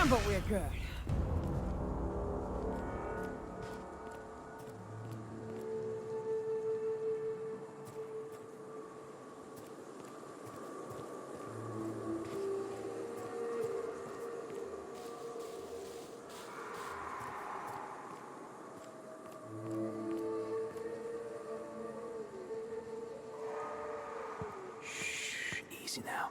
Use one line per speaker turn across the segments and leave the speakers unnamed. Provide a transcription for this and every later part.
Damn, but we're good.
Shh, easy now.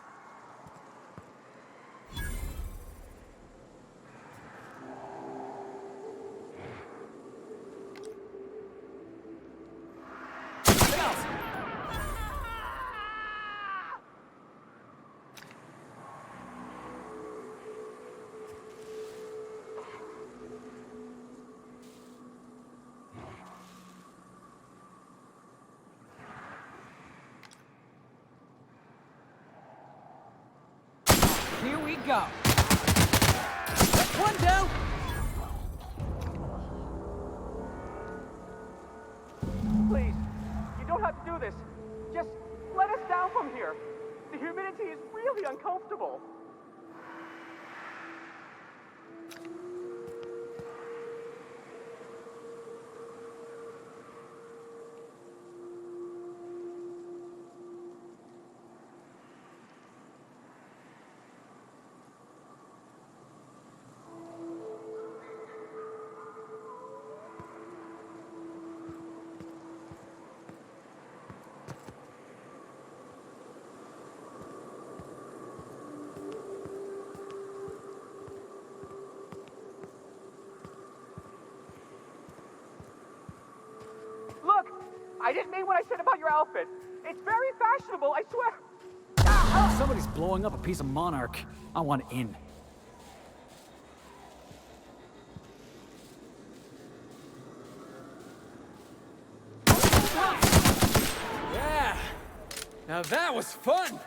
Here we go. That's one down.
Please, you don't have to do this. Just let us down from here. The humidity is really uncomfortable. Look, I didn't mean what I said about your outfit. It's very fashionable, I swear.
Somebody's blowing up a piece of Monarch. I want in.
Yeah. Now that was fun.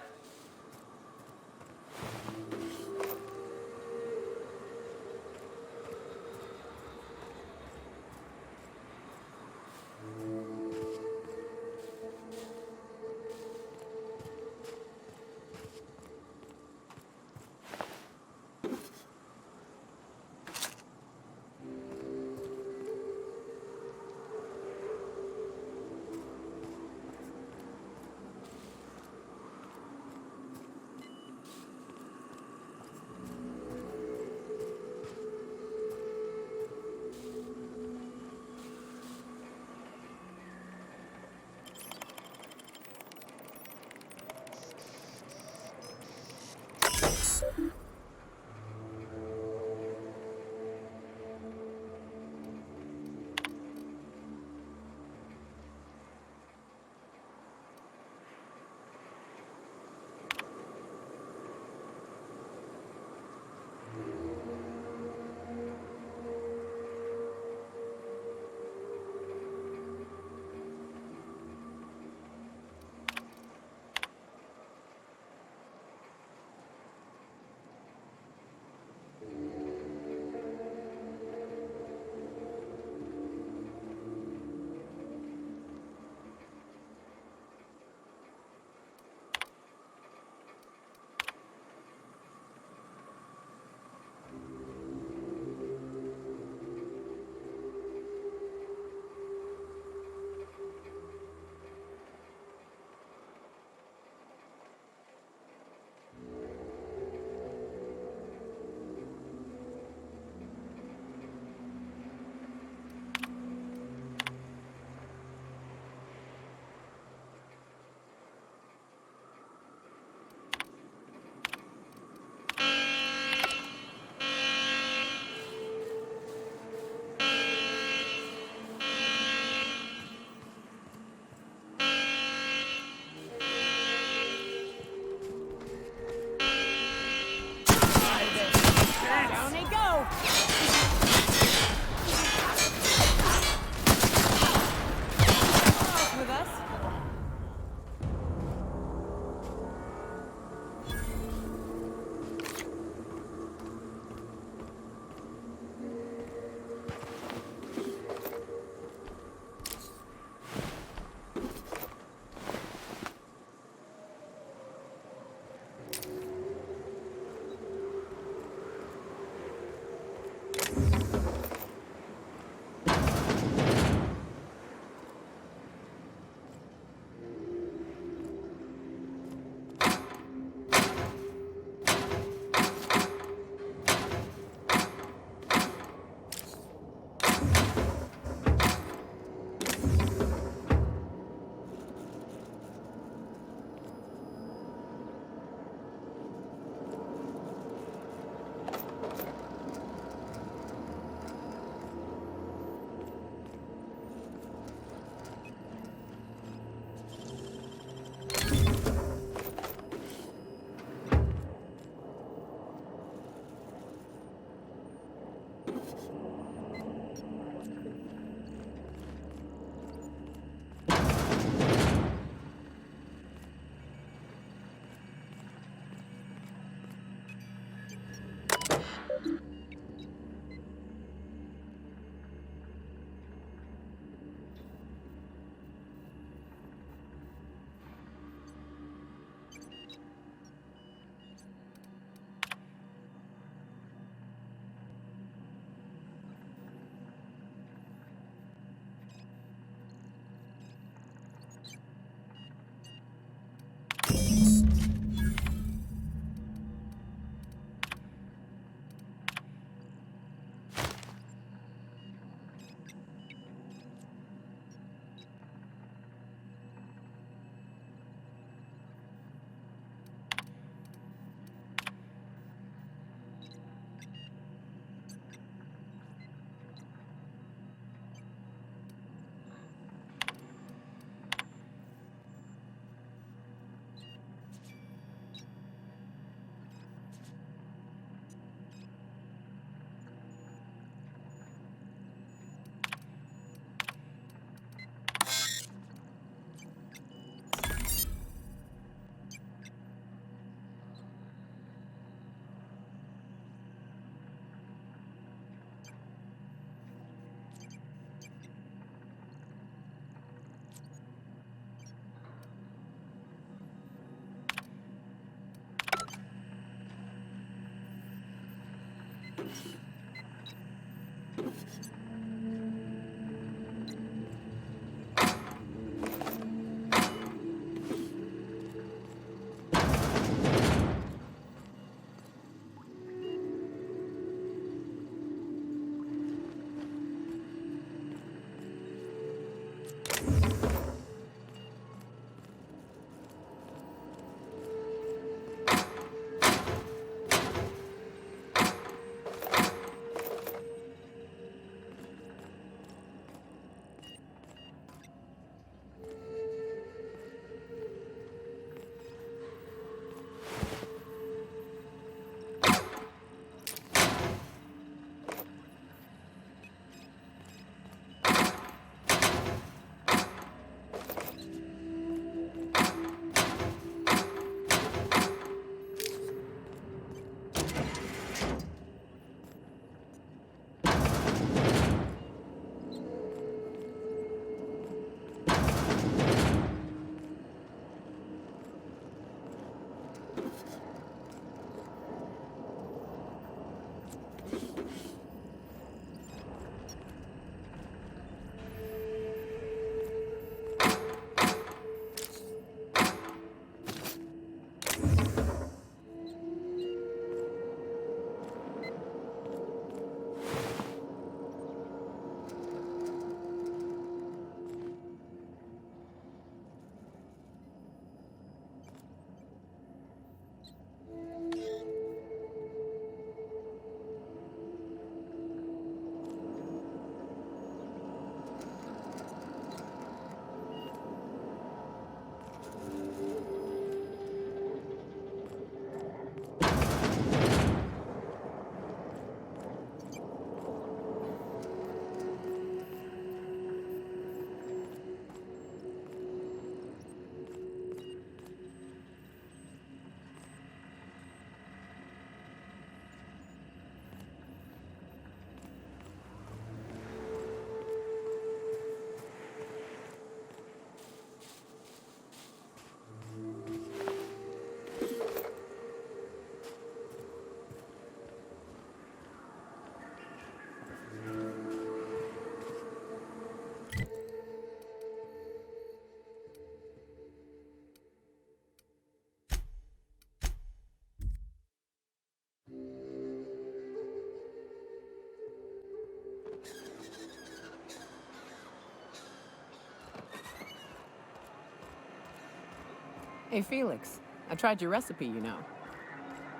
Hey, Felix. I tried your recipe, you know.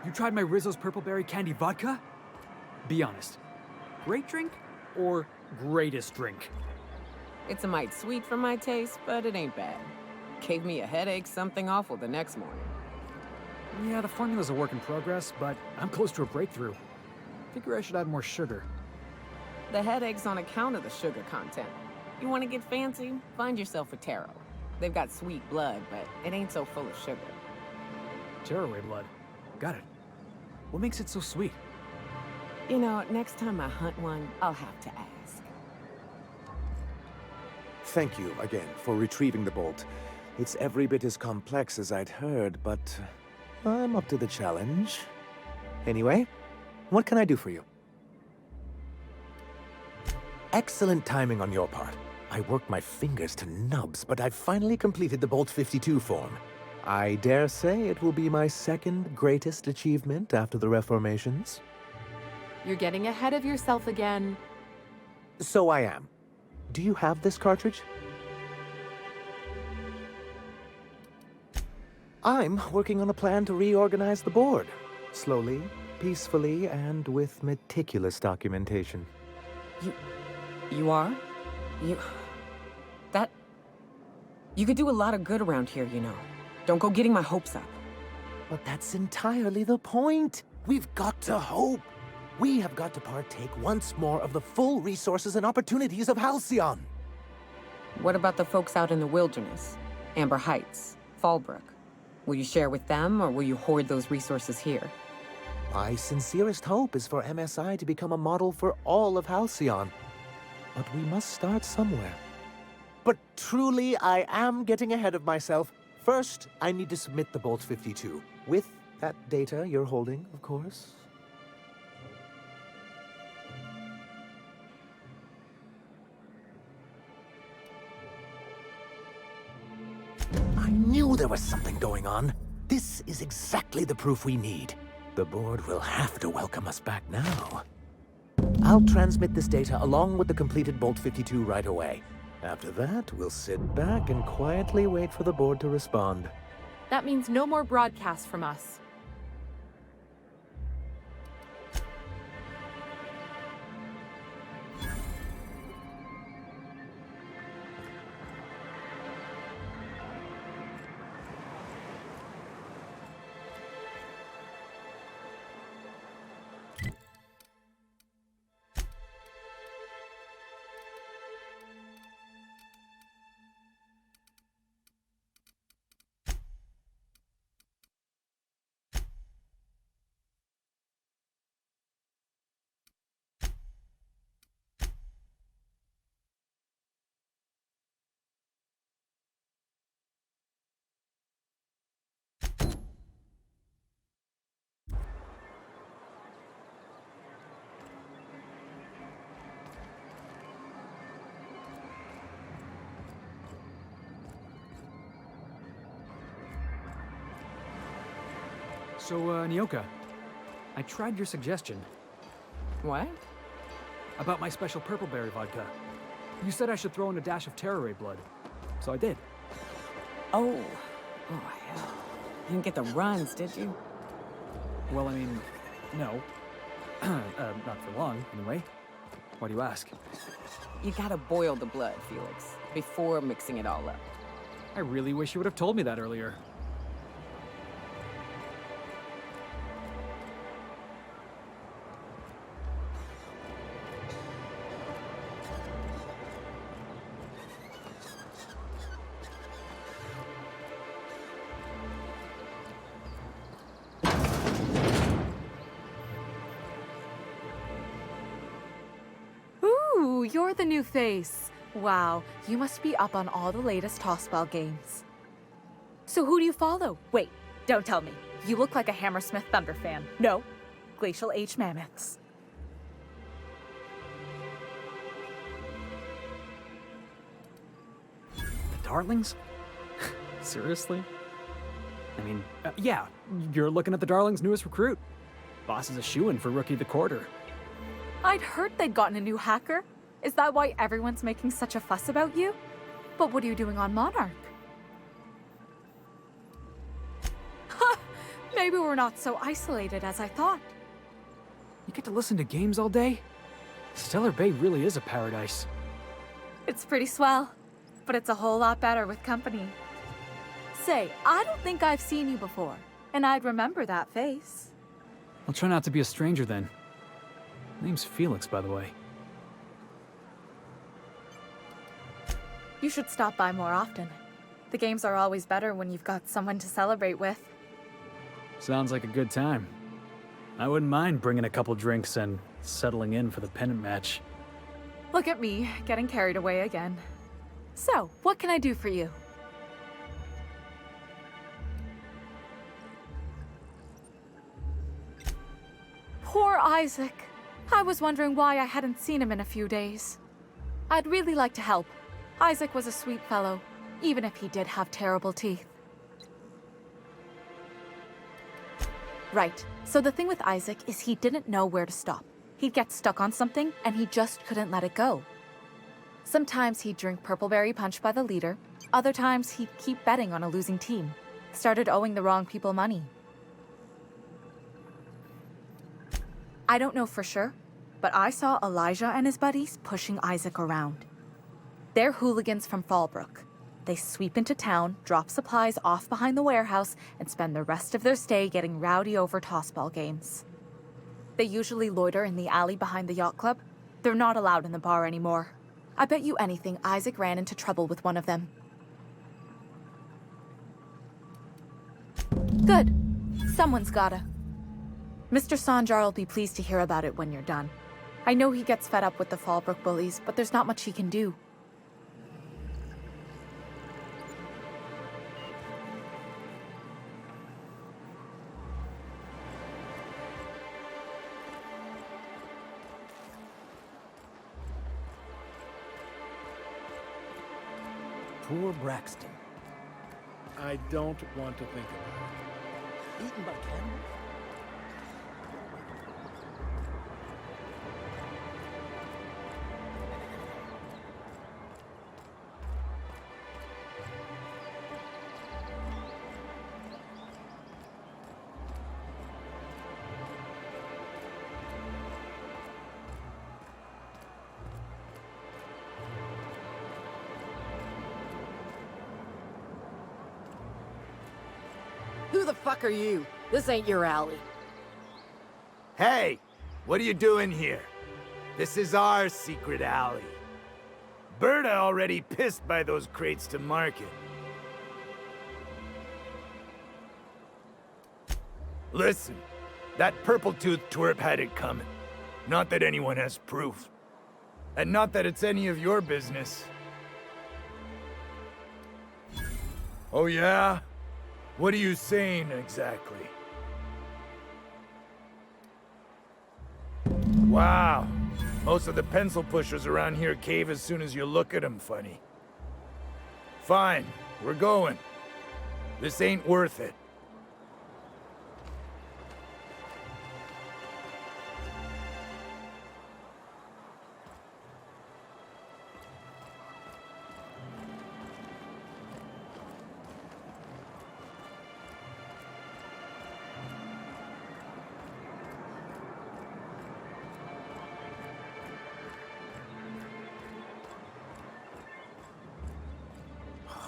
You tried my Rizzo's Purple Berry Candy Vodka? Be honest. Great drink or greatest drink?
It's a mite sweet for my taste, but it ain't bad. Gave me a headache, something awful the next morning.
Yeah, the formula's a work in progress, but I'm close to a breakthrough. Figure I should add more sugar.
The headache's on account of the sugar content. You want to get fancy? Find yourself a taro. They've got sweet blood, but it ain't so full of sugar.
Tearaway blood. Got it. What makes it so sweet?
You know, next time I hunt one, I'll have to ask.
Thank you again for retrieving the bolt. It's every bit as complex as I'd heard, but I'm up to the challenge. Anyway, what can I do for you? Excellent timing on your part. I worked my fingers to nubs, but I've finally completed the Bolt 52 form. I dare say it will be my second greatest achievement after the Reformations.
You're getting ahead of yourself again.
So I am. Do you have this cartridge? I'm working on a plan to reorganize the board. Slowly, peacefully, and with meticulous documentation.
You are? You could do a lot of good around here, you know. Don't go getting my hopes up.
But that's entirely the point. We've got to hope. We have got to partake once more of the full resources and opportunities of Halcyon.
What about the folks out in the wilderness? Amber Heights, Fallbrook. Will you share with them, or will you hoard those resources here?
My sincerest hope is for MSI to become a model for all of Halcyon. But we must start somewhere. But truly, I am getting ahead of myself. First, I need to submit the Bolt 52. With that data you're holding, of course. knew there was something going on. This is exactly the proof we need. The board will have to welcome us back now. I'll transmit this data along with the completed Bolt 52 right away. After that, we'll sit back and quietly wait for the board to respond.
That means no more broadcasts from us.
So, Nyoka, I tried your suggestion
What?
about my special purple berry vodka. You said I should throw in a dash of Terra Ray blood, so I did.
Oh. Oh, hell. You didn't get the runs, did you?
Well, I mean, no. Not for long, anyway. Why do you ask?
You gotta boil the blood, Felix, before mixing it all up.
I really wish you would have told me that earlier.
Ooh, you're the new face. Wow, you must be up on all the latest Tossball games. So who do you follow? Wait, don't tell me. You look like a Hammersmith Thunder fan. No, Glacial H Mammoths.
The Darlings? Seriously? I mean, yeah, you're looking at the Darlings' newest recruit. Boss is a shoo-in for Rookie of the Quarter.
I'd heard they'd gotten a new hacker. Is that why everyone's making such a fuss about you? But what are you doing on Monarch? Ha! Maybe we're not so isolated as I thought.
You get to listen to games all day? Stellar Bay really is a paradise.
It's pretty swell, but it's a whole lot better with company. Say, I don't think I've seen you before, and I'd remember that face.
I'll try not to be a stranger then. Name's Felix, by the way.
You should stop by more often. The games are always better when you've got someone to celebrate with.
Sounds like a good time. I wouldn't mind bringing a couple drinks and settling in for the pennant match.
Look at me, getting carried away again. So, what can I do for you? Poor Isaac. I was wondering why I hadn't seen him in a few days. I'd really like to help. Isaac was a sweet fellow, even if he did have terrible teeth. Right. So the thing with Isaac is he didn't know where to stop. He'd get stuck on something, and he just couldn't let it go. Sometimes he'd drink Purpleberry Punch by the liter. Other times he'd keep betting on a losing team. Started owing the wrong people money. I don't know for sure, but I saw Elijah and his buddies pushing Isaac around. They're hooligans from Fallbrook. They sweep into town, drop supplies off behind the warehouse, and spend the rest of their stay getting rowdy over tossball games. They usually loiter in the alley behind the yacht club. They're not allowed in the bar anymore. I bet you anything Isaac ran into trouble with one of them. Good. Someone's gotta. Mr. Sanjar will be pleased to hear about it when you're done. I know he gets fed up with the Fallbrook bullies, but there's not much he can do.
Poor Braxton.
I don't want to think about it.
Eaten by cannibals?
Who the fuck are you? This ain't your alley.
Hey, what are you doing here? This is our secret alley. Berta already pissed by those crates to market. Listen, that purple-toothed twerp had it coming. Not that anyone has proof. And not that it's any of your business. Oh yeah? What are you saying exactly? Wow. Most of the pencil pushers around here cave as soon as you look at them funny. Fine, we're going. This ain't worth it.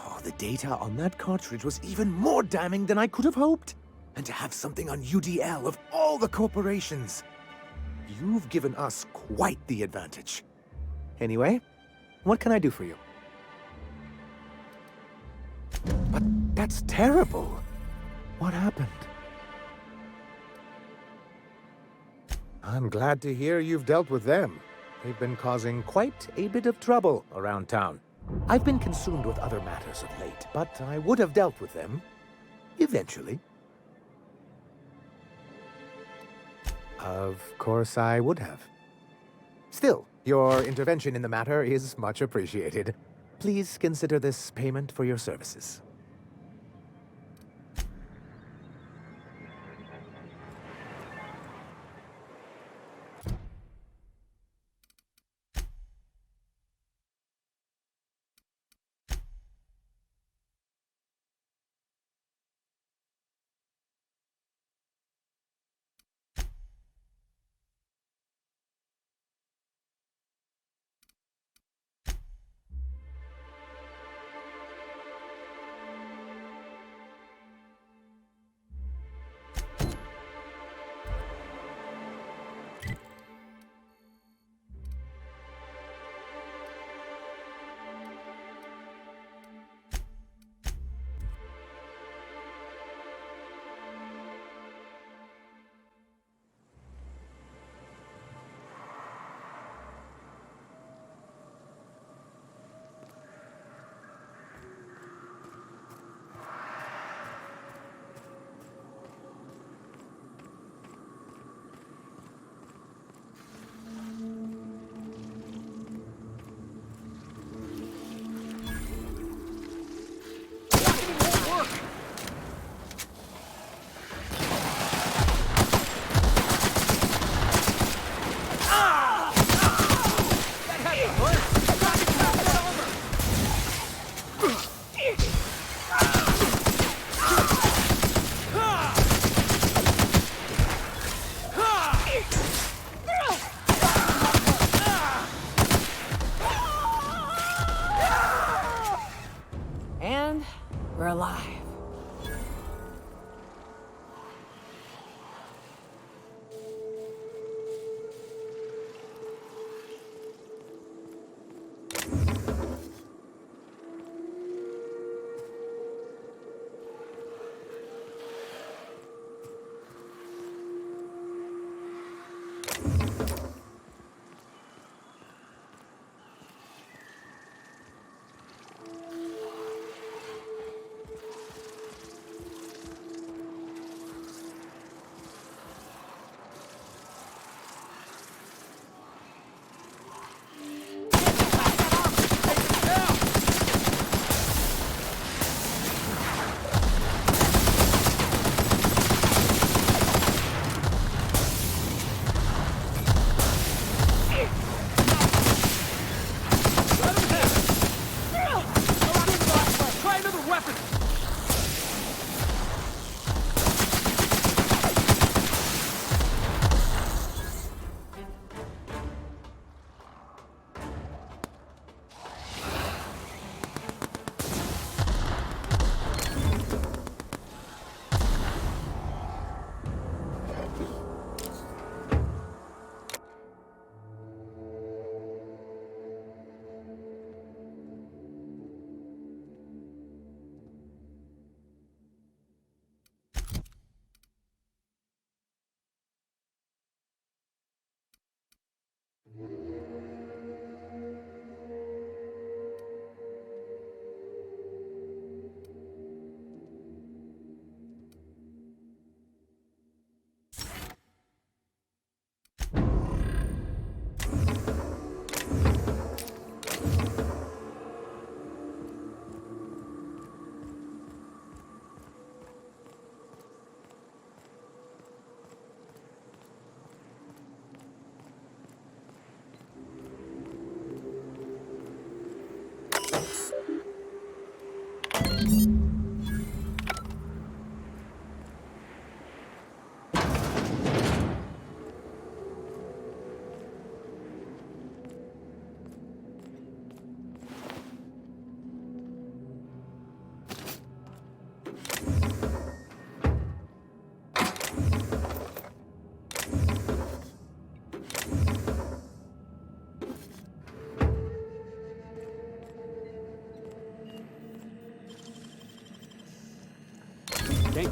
Oh, the data on that cartridge was even more damning than I could have hoped. And to have something on UDL of all the corporations. You've given us quite the advantage. Anyway, what can I do for you? But that's terrible. What happened? I'm glad to hear you've dealt with them. They've been causing quite a bit of trouble around town. I've been consumed with other matters of late, but I would have dealt with them eventually. Of course I would have. Still, your intervention in the matter is much appreciated. Please consider this payment for your services.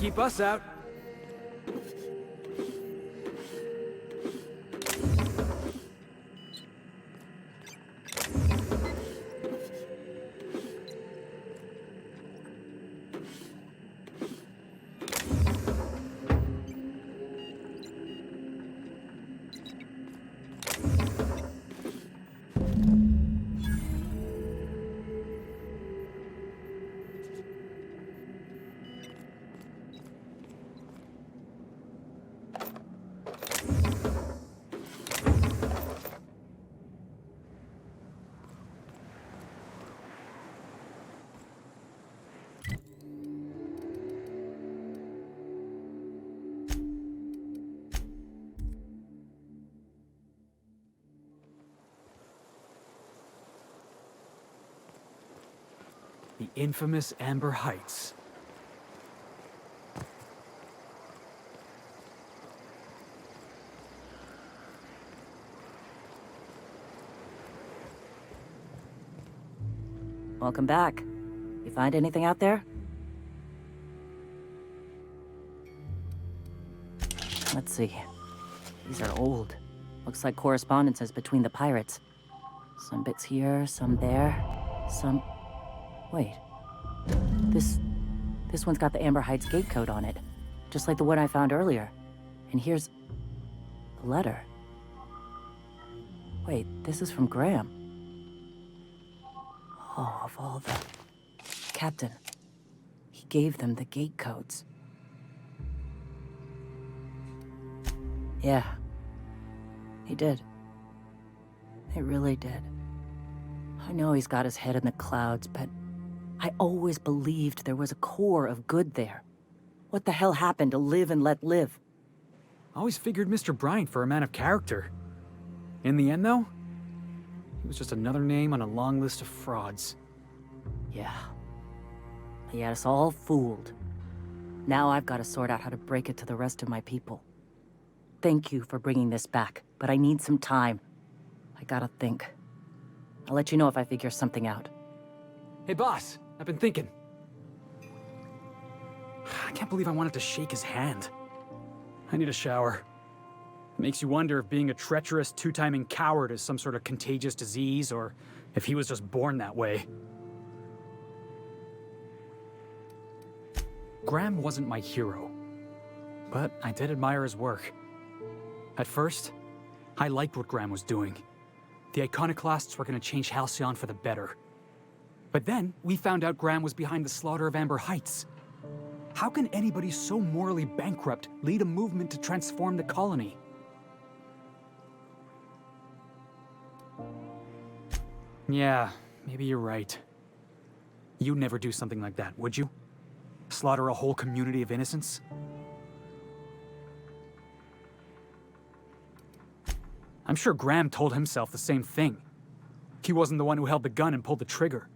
keep us out. The infamous Amber Heights.
Welcome back. You find anything out there? Let's see. These are old. Looks like correspondences between the pirates. Some bits here, some there, some... Wait. This one's got the Amber Heights gate code on it, just like the one I found earlier. And here's the letter. Wait, this is from Graham. Oh, of all the... Captain. He gave them the gate codes. Yeah. He did. He really did. I know he's got his head in the clouds, but I always believed there was a core of good there. What the hell happened to live and let live?
I always figured Mr. Bryant for a man of character. In the end, though, he was just another name on a long list of frauds.
Yeah. He had us all fooled. Now I've got to sort out how to break it to the rest of my people. Thank you for bringing this back, but I need some time. I gotta think. I'll let you know if I figure something out.
Hey, boss, I've been thinking. I can't believe I wanted to shake his hand. I need a shower. It makes you wonder if being a treacherous, two-timing coward is some sort of contagious disease, or if he was just born that way. Graham wasn't my hero, but I did admire his work. At first, I liked what Graham was doing. The Iconoclasts were going to change Halcyon for the better. But then, we found out Graham was behind the slaughter of Amber Heights. How can anybody so morally bankrupt lead a movement to transform the colony? Yeah, maybe you're right. You'd never do something like that, would you? Slaughter a whole community of innocents? I'm sure Graham told himself the same thing. He wasn't the one who held the gun and pulled the trigger.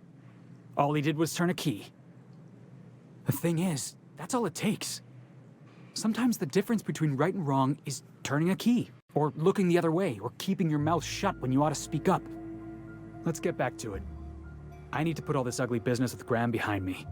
All he did was turn a key. The thing is, that's all it takes. Sometimes the difference between right and wrong is turning a key, or looking the other way, or keeping your mouth shut when you ought to speak up. Let's get back to it. I need to put all this ugly business with Graham behind me.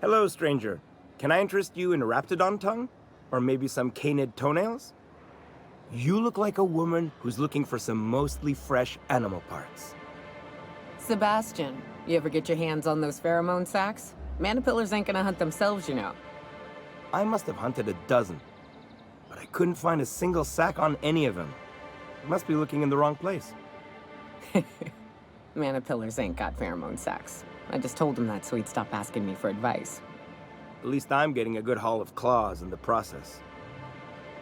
Hello, stranger. Can I interest you in Raptidon tongue? Or maybe some canid toenails? You look like a woman who's looking for some mostly fresh animal parts.
Sebastian, you ever get your hands on those pheromone sacs? Manipillars ain't gonna hunt themselves, you know.
I must have hunted a dozen, but I couldn't find a single sack on any of them. Must be looking in the wrong place.
Manipillars ain't got pheromone sacs. I just told him that so he'd stop asking me for advice.
At least I'm getting a good haul of claws in the process.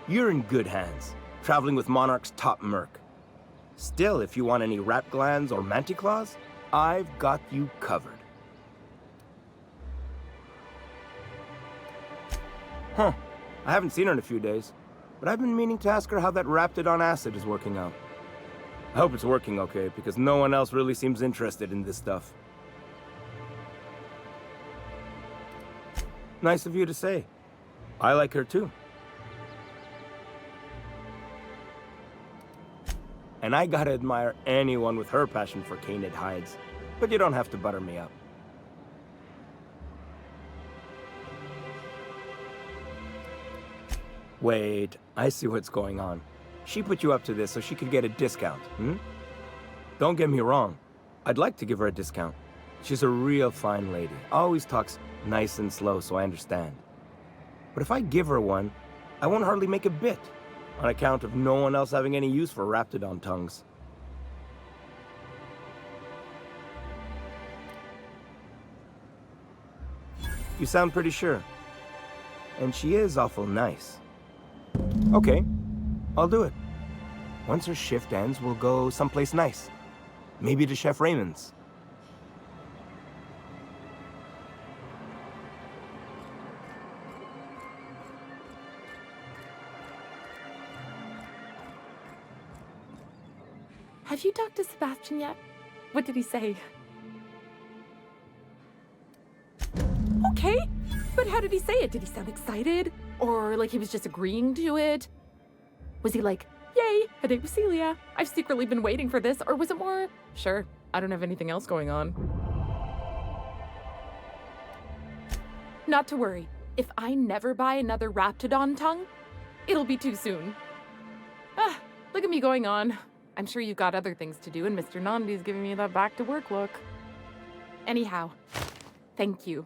You're in good hands, traveling with Monarch's top merc. Still, if you want any rat glands or manticlaws, I've got you covered. Huh. I haven't seen her in a few days, but I've been meaning to ask her how that Raptidon acid is working out. I hope it's working okay, because no one else really seems interested in this stuff. Nice of you to say. I like her too. And I gotta admire anyone with her passion for canid hides. But you don't have to butter me up. Wait, I see what's going on. She put you up to this so she could get a discount, hmm? Don't get me wrong. I'd like to give her a discount. She's a real fine lady. Always talks nice and slow, so I understand. But if I give her one, I won't hardly make a bit, on account of no one else having any use for Raptidon tongues. You sound pretty sure. And she is awful nice. Okay, I'll do it. Once her shift ends, we'll go someplace nice. Maybe to Chef Raymond's.
Have you talked to Sebastian yet? What did he say? Okay, but how did he say it? Did he sound excited? Or like he was just agreeing to it? Was he like, yay, a date with Celia. I've secretly been waiting for this. Or was it more, sure, I don't have anything else going on. Not to worry. If I never buy another Raptidon tongue, it'll be too soon. Ah, look at me going on. I'm sure you've got other things to do, and Mr. Nandi's giving me that back-to-work look. Anyhow, thank you.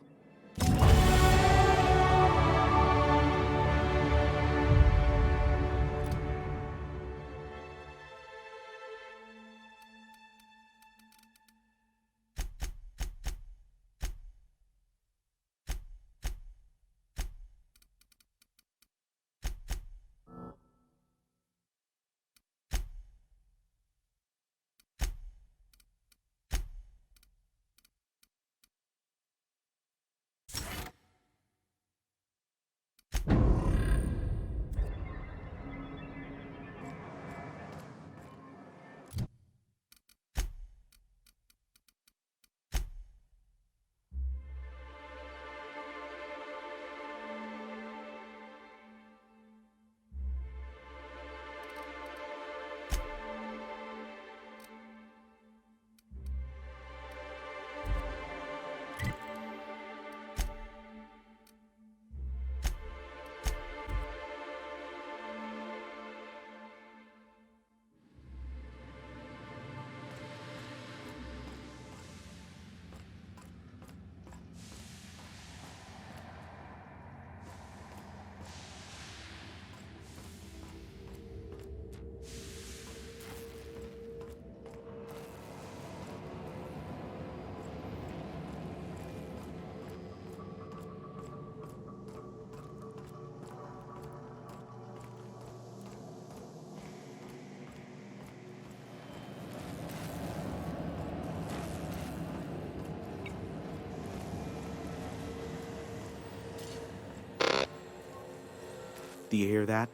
Do you hear that?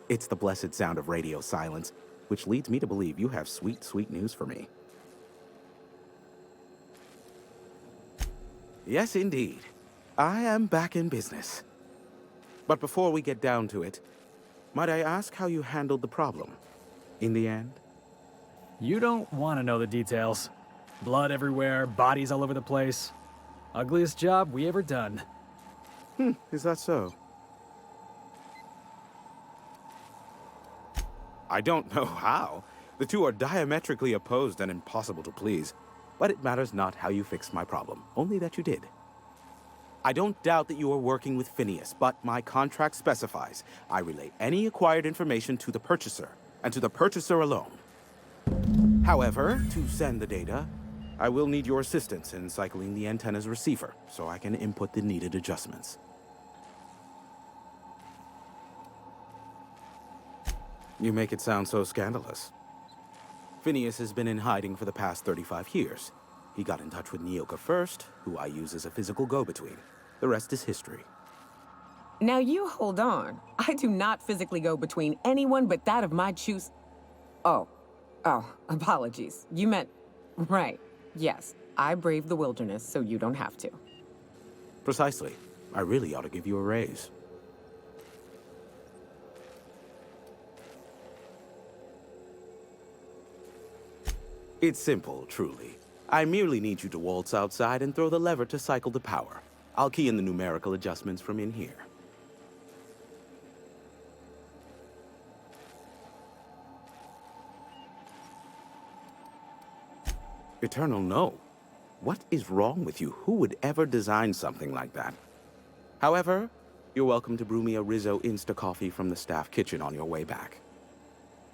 It's the blessed sound of radio silence, which leads me to believe you have sweet, sweet news for me. Yes, indeed. I am back in business. But before we get down to it, might I ask how you handled the problem in the end?
You don't want to know the details. Blood everywhere, bodies all over the place. Ugliest job we ever done.
Is that so? I don't know how. The two are diametrically opposed and impossible to please. But it matters not how you fixed my problem, only that you did. I don't doubt that you are working with Phineas, but my contract specifies I relay any acquired information to the purchaser, and to the purchaser alone. However, to send the data, I will need your assistance in cycling the antenna's receiver, so I can input the needed adjustments. You make it sound so scandalous. Phineas has been in hiding for the past 35 years. He got in touch with Nyoka first, who I use as a physical go-between. The rest is history.
Now you hold on. I do not physically go between anyone but that of my choose. Oh, apologies. You meant, right. Yes, I braved the wilderness, so you don't have to.
Precisely. I really ought to give you a raise. It's simple, truly. I merely need you to waltz outside and throw the lever to cycle the power. I'll key in the numerical adjustments from in here. Eternal, no. What is wrong with you? Who would ever design something like that? However, you're welcome to brew me a Rizzo Insta-Coffee from the staff kitchen on your way back.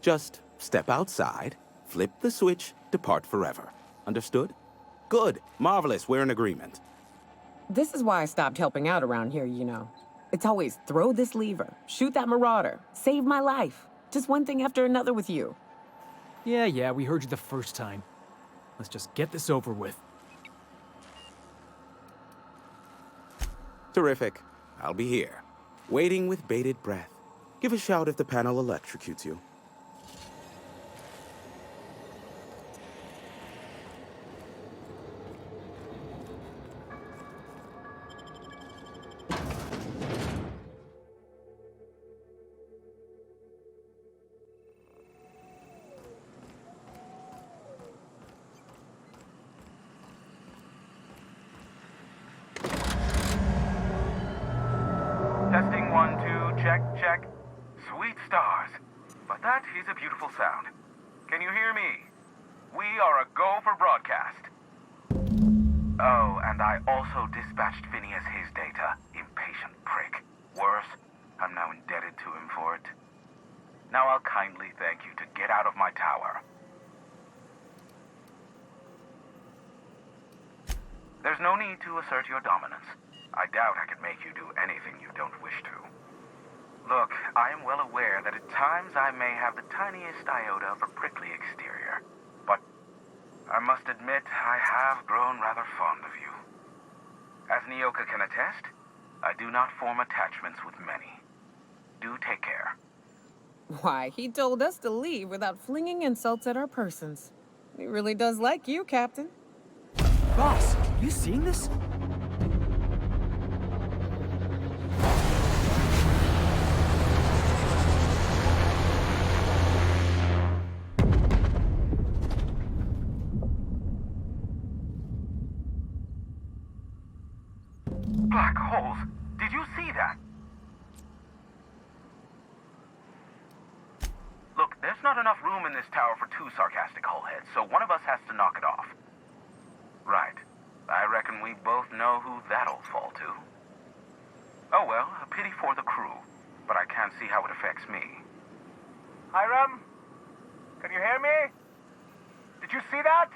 Just step outside, flip the switch, depart forever. Understood? Good. Marvelous. We're in agreement.
This is why I stopped helping out around here, you know. It's always throw this lever, shoot that marauder, save my life. Just one thing after another with you.
Yeah, we heard you the first time. Let's just get this over with.
Terrific. I'll be here, waiting with bated breath. Give a shout if the panel electrocutes you.
Testing 1, 2, check. Sweet stars. But that is a beautiful sound. Can you hear me? We are a go for broadcast. Oh, and I also dispatched Phineas his data. Impatient prick. Worse, I'm now indebted to him for it. Now I'll kindly thank you to get out of my tower. There's no need to assert your dominance. I doubt I could make you do anything you don't wish to. Look, I am well aware that at times I may have the tiniest iota of a prickly exterior, but I must admit I have grown rather fond of you. As Nyoka can attest, I do not form attachments with many. Do take care.
Why, he told us to leave without flinging insults at our persons. He really does like you, Captain.
Boss, you seeing this?
Black holes! Did you see that? Look, there's not enough room in this tower for two sarcastic hullheads, so one of us has to knock it off. Right. I reckon we both know who that'll fall to. Oh well, a pity for the crew, but I can't see how it affects me.
Hiram? Can you hear me? Did you see that?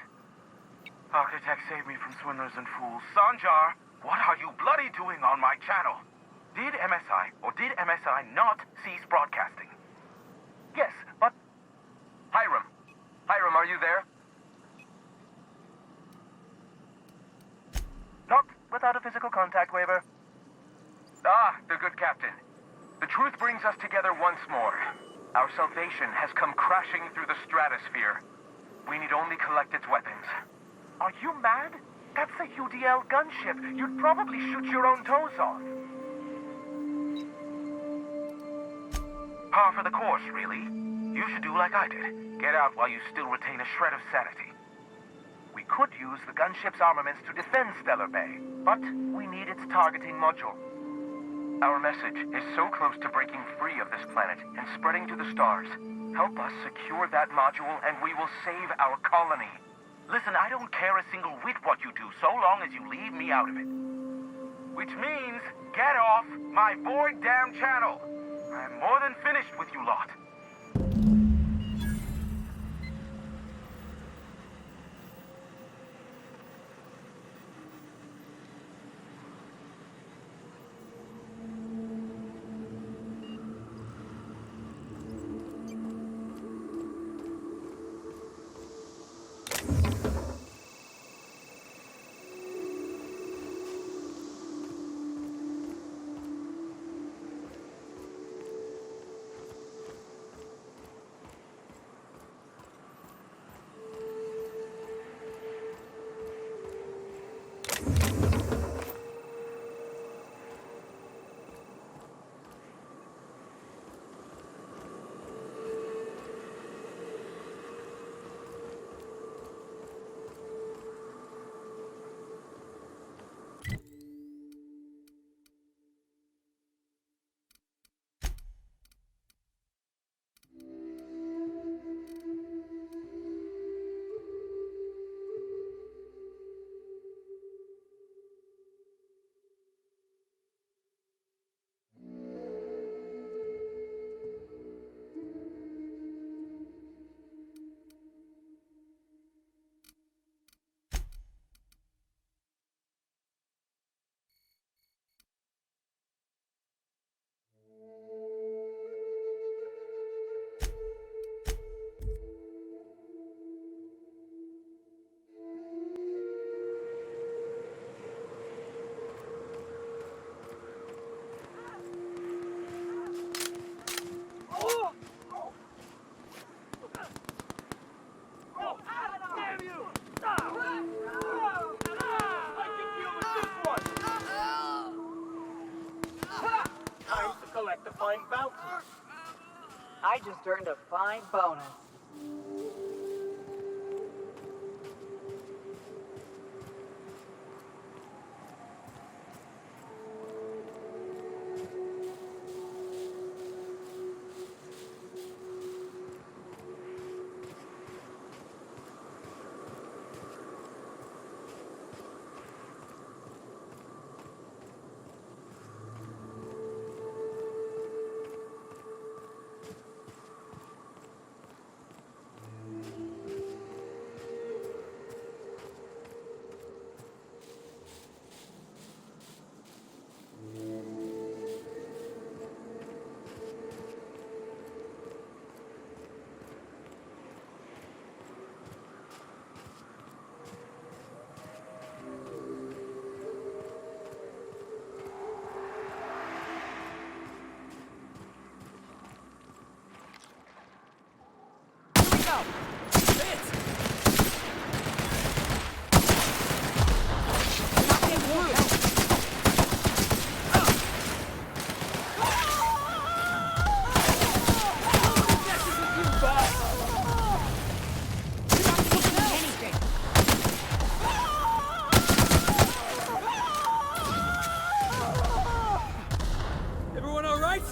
Architect, save me from swindlers and fools. Sanjar, what are you bloody doing on my channel? Did MSI or did MSI not cease broadcasting?
Yes, but...
Hiram, are you there?
Not without a physical contact waiver.
Ah, the good captain. The truth brings us together once more. Our salvation has come crashing through the stratosphere. We need only collect its weapons.
Are you mad? That's a UDL gunship. You'd probably shoot your own toes off.
Par for the course, really. You should do like I did. Get out while you still retain a shred of sanity.
We could use the gunship's armaments to defend Stellar Bay, but we need its targeting module.
Our message is so close to breaking free of this planet and spreading to the stars. Help us secure that module and we will save our colony. Listen, I don't care a single whit what you do, so long as you leave me out of it. Which means, get off my void damn channel. I'm more than finished with you lot.
I just earned a fine bonus.
Everyone all right?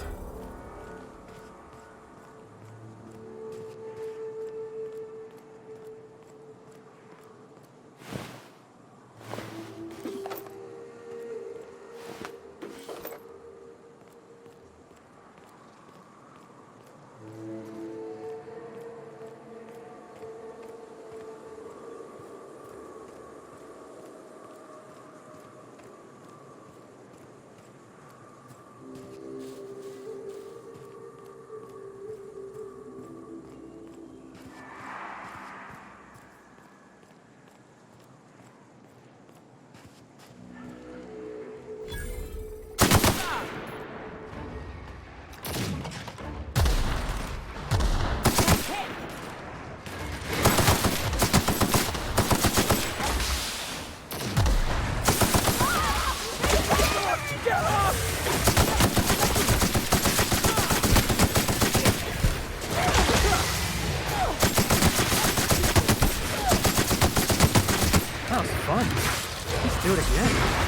That was fun. Let's do it again.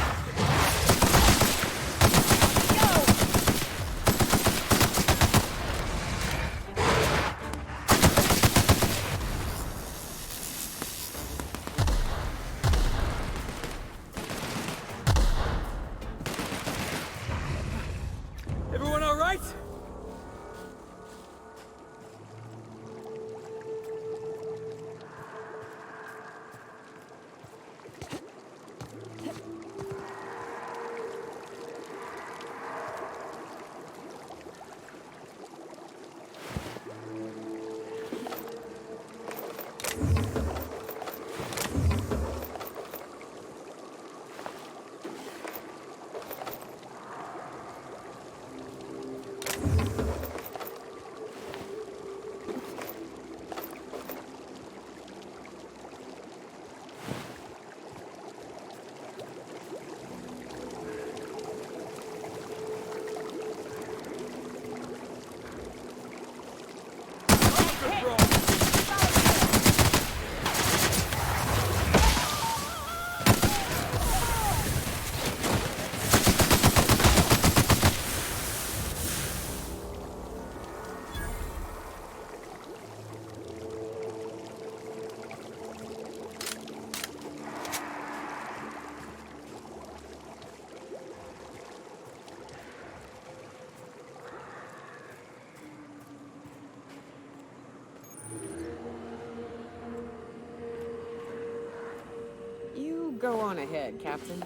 go on ahead, Captain.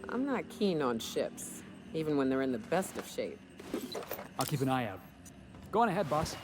I'm not keen on ships, even when they're in the best of shape.
I'll keep an eye out. Go on ahead, boss.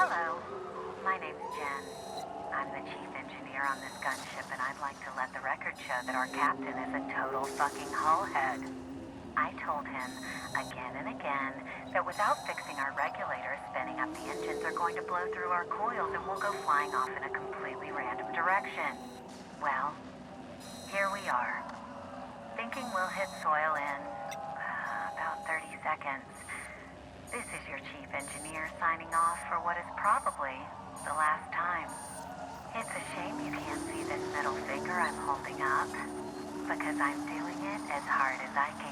Hello, my name's Jen. I'm the chief engineer on this gunship, and I'd like to let the record show that our captain is a total fucking hullhead. I told him again and again that without fixing our regulators, spinning up the engines are going to blow through our coils and we'll go flying off in a completely random direction. Well, here we are. Thinking we'll hit soil in about 30 seconds. This is your chief engineer signing off for what is probably the last time. It's a shame you can't see this middle finger I'm holding up, because I'm doing it as hard as I can.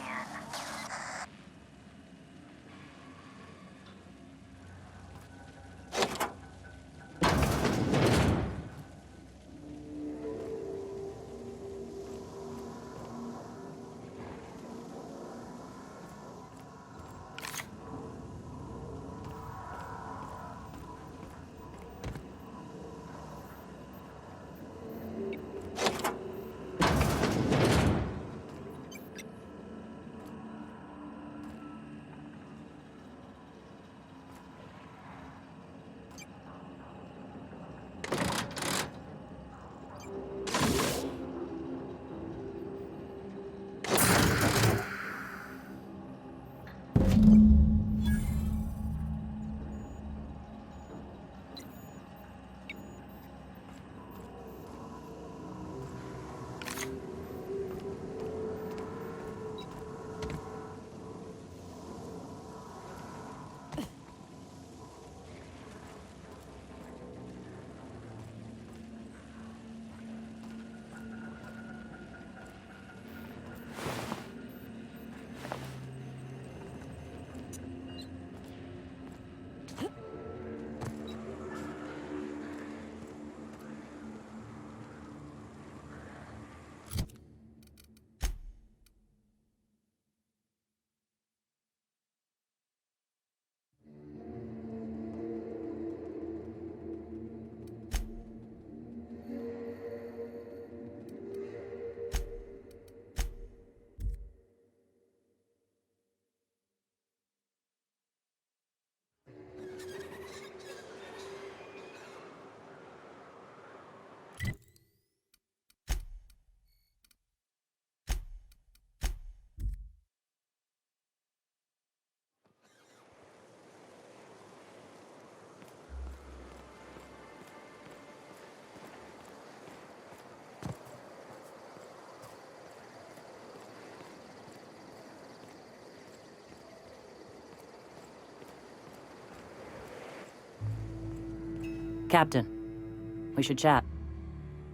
Captain, we should chat.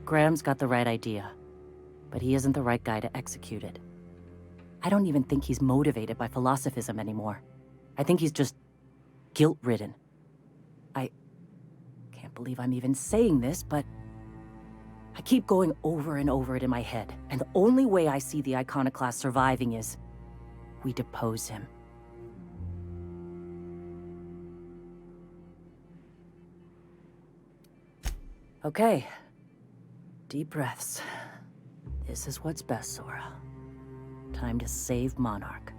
Graham's got the right idea, but he isn't the right guy to execute it. I don't even think he's motivated by philosophism anymore. I think he's just guilt-ridden. I can't believe I'm even saying this, but I keep going over and over it in my head, and the only way I see the Iconoclast surviving is we depose him. Okay. Deep breaths. This is what's best, Sora. Time to save Monarch.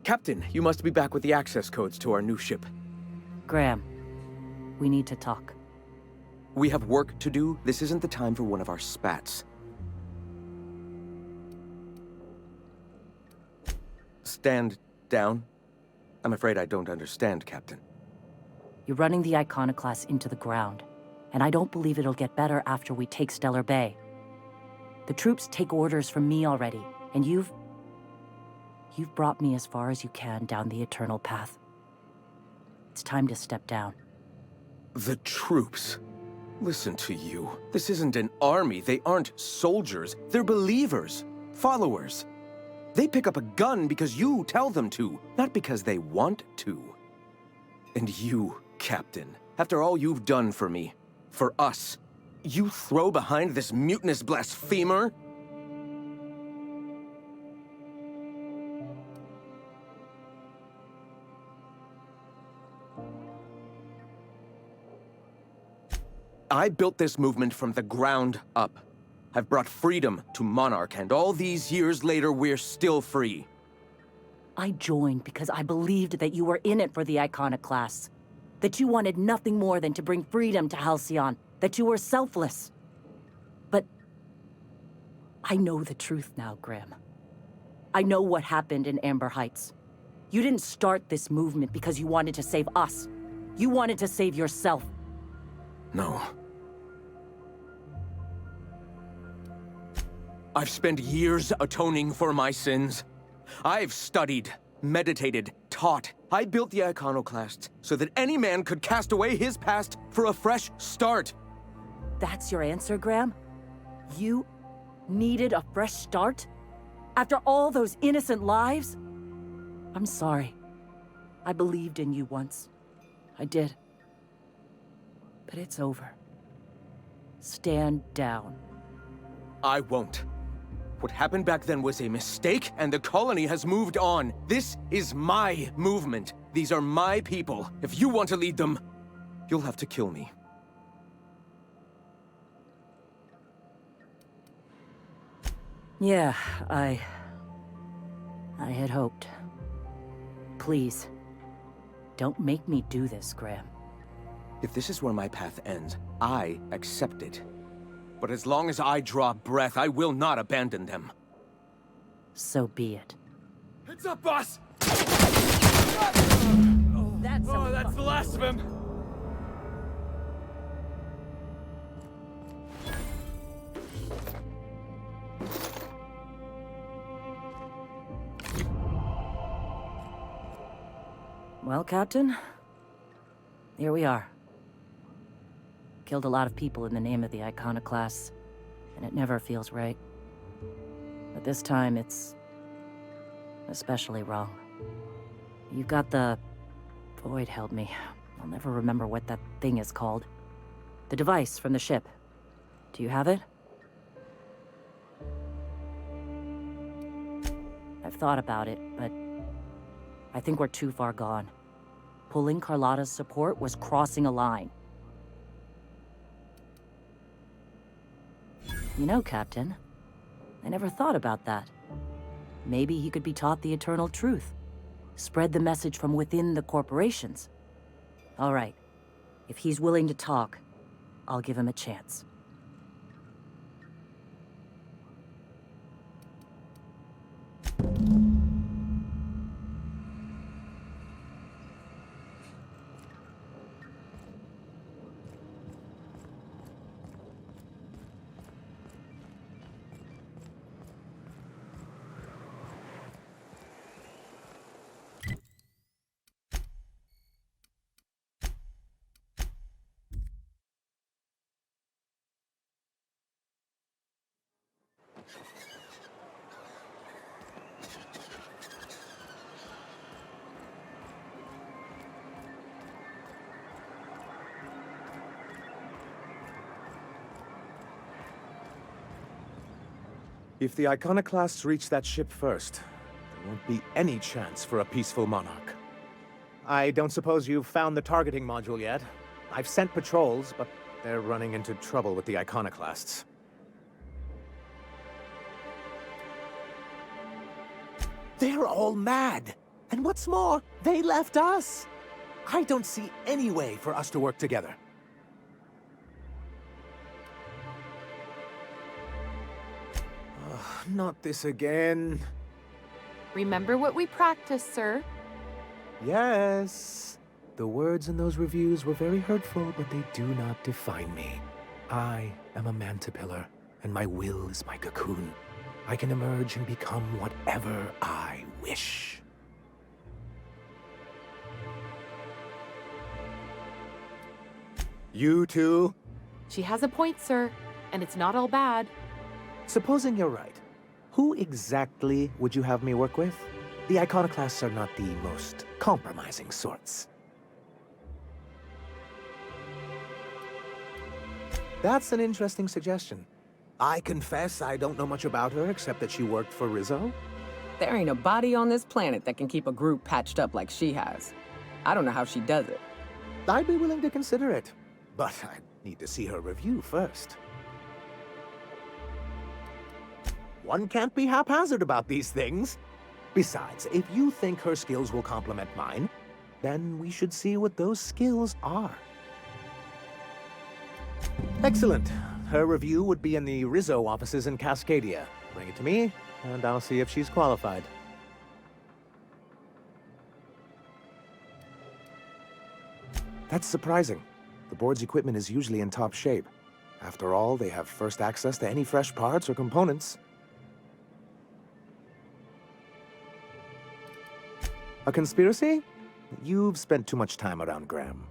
Captain, you must be back with the access codes to our new ship.
Graham, we need to talk.
We have work to do. This isn't the time for one of our spats. Stand down. I'm afraid I don't understand, Captain.
You're running the Iconoclast into the ground, and I don't believe it'll get better after we take Stellar Bay. The troops take orders from me already, and you've brought me as far as you can down the Eternal Path. It's time to step down.
The troops? Listen to you. This isn't an army. They aren't soldiers. They're believers. Followers. They pick up a gun because you tell them to, not because they want to. And you, Captain, after all you've done for me, for us, you throw behind this mutinous blasphemer? I built this movement from the ground up. I've brought freedom to Monarch, and all these years later, we're still free.
I joined because I believed that you were in it for the Iconoclasts. That you wanted nothing more than to bring freedom to Halcyon. That you were selfless. But I know the truth now, Graham. I know what happened in Amber Heights. You didn't start this movement because you wanted to save us. You wanted to save yourself.
No. I've spent years atoning for my sins. I've studied, meditated, taught. I built the Iconoclasts so that any man could cast away his past for a fresh start.
That's your answer, Graham? You needed a fresh start? After all those innocent lives? I'm sorry. I believed in you once. I did. But it's over. Stand down.
I won't. What happened back then was a mistake, and the colony has moved on. This is my movement. These are my people. If you want to lead them, you'll have to kill me.
Yeah, I had hoped. Please, don't make me do this, Graham.
If this is where my path ends, I accept it. But as long as I draw breath, I will not abandon them.
So be it.
Heads up, boss!
That's
the last of him!
Well, Captain, here we are. Killed a lot of people in the name of the Iconoclasts, and it never feels right. But this time, it's especially wrong. You've got the... Void held me. I'll never remember what that thing is called. The device from the ship. Do you have it? I've thought about it, but I think we're too far gone. Pulling Carlotta's support was crossing a line. You know, Captain, I never thought about that. Maybe he could be taught the eternal truth. Spread the message from within the corporations. All right. If he's willing to talk, I'll give him a chance.
If the Iconoclasts reach that ship first, there won't be any chance for a peaceful Monarch. I don't suppose you've found the targeting module yet. I've sent patrols, but they're running into trouble with the Iconoclasts.
They're all mad.
And what's more, they left us. I don't see any way for us to work together. Not this again.
Remember what we practiced, sir.
Yes. The words in those reviews were very hurtful, but they do not define me. I am a mantipillar, and my will is my cocoon. I can emerge and become whatever I wish. You too?
She has a point, sir, and it's not all bad.
Supposing you're right, who exactly would you have me work with? The iconoclasts are not the most compromising sorts. That's an interesting suggestion. I confess I don't know much about her except that she worked for Rizzo.
There ain't a body on this planet that can keep a group patched up like she has. I don't know how she does it.
I'd be willing to consider it, but I need to see her review first. One can't be haphazard about these things. Besides, if you think her skills will complement mine, then we should see what those skills are. Excellent. Her review would be in the Rizzo offices in Cascadia. Bring it to me, and I'll see if she's qualified. That's surprising. The board's equipment is usually in top shape. After all, they have first access to any fresh parts or components. A conspiracy? You've spent too much time around Graham.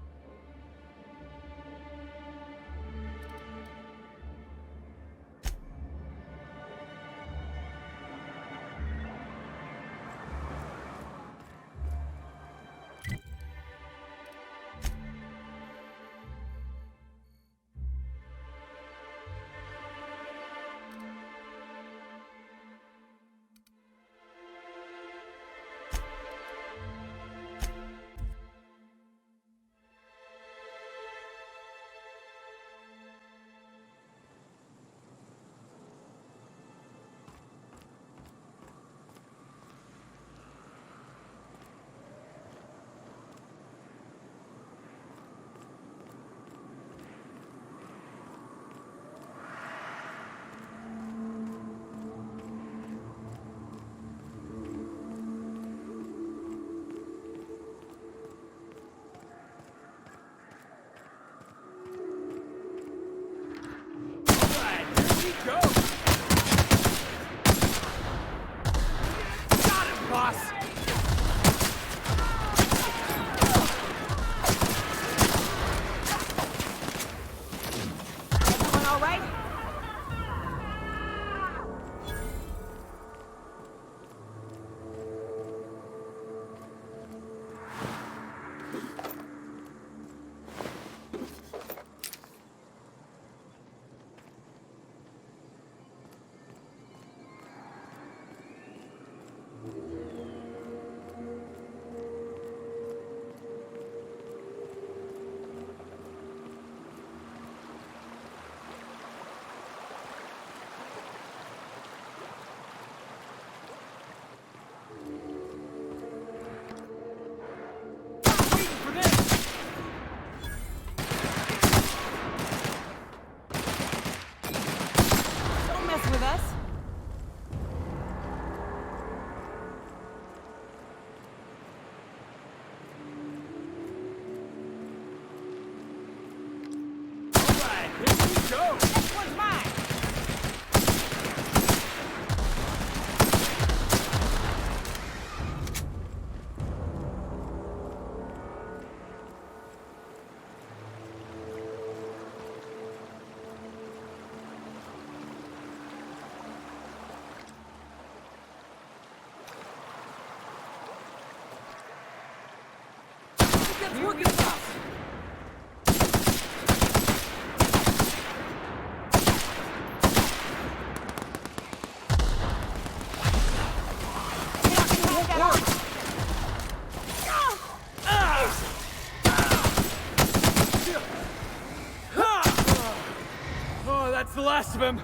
Oh, that's the last of him.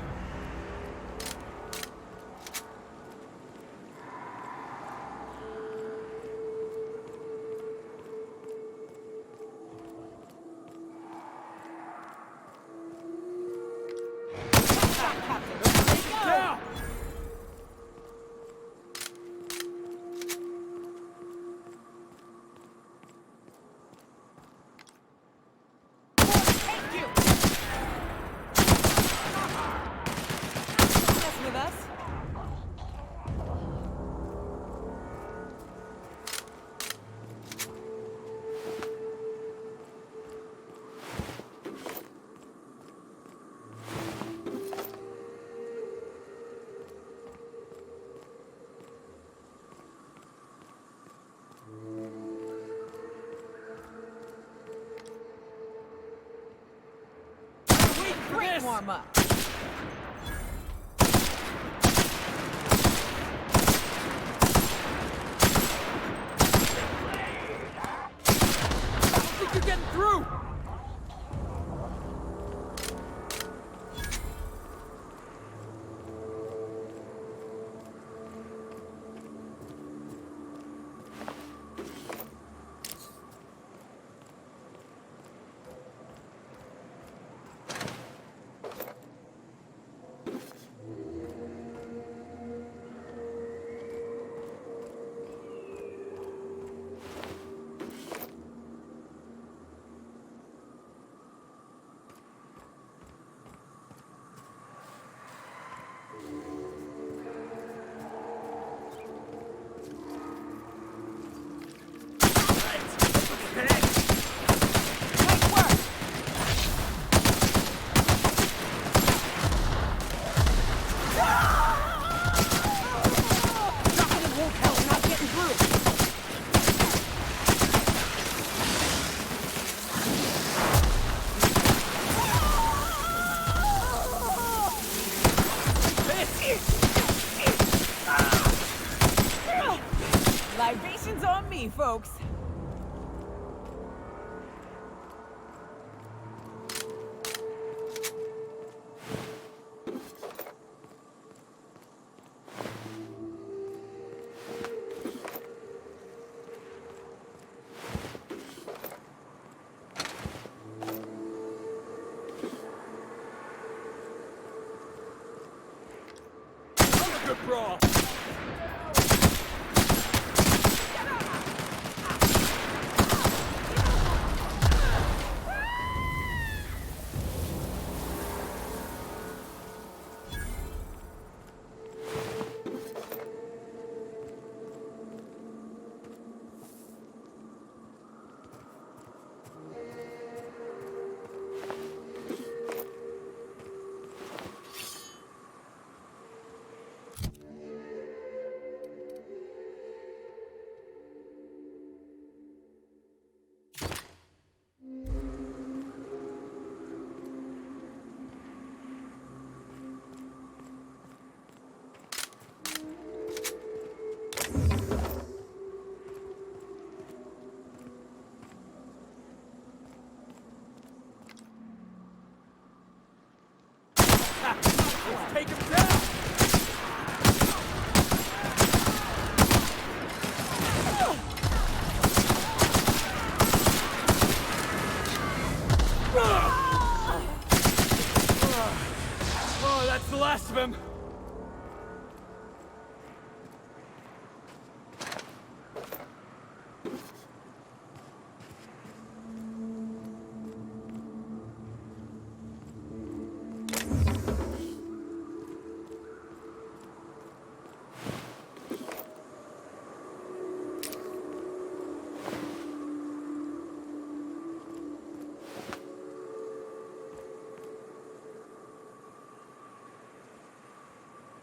to warm up.
I don't think you're getting through!
Libations on me, folks.
Good brawl! Take him down! Oh, that's the last of him!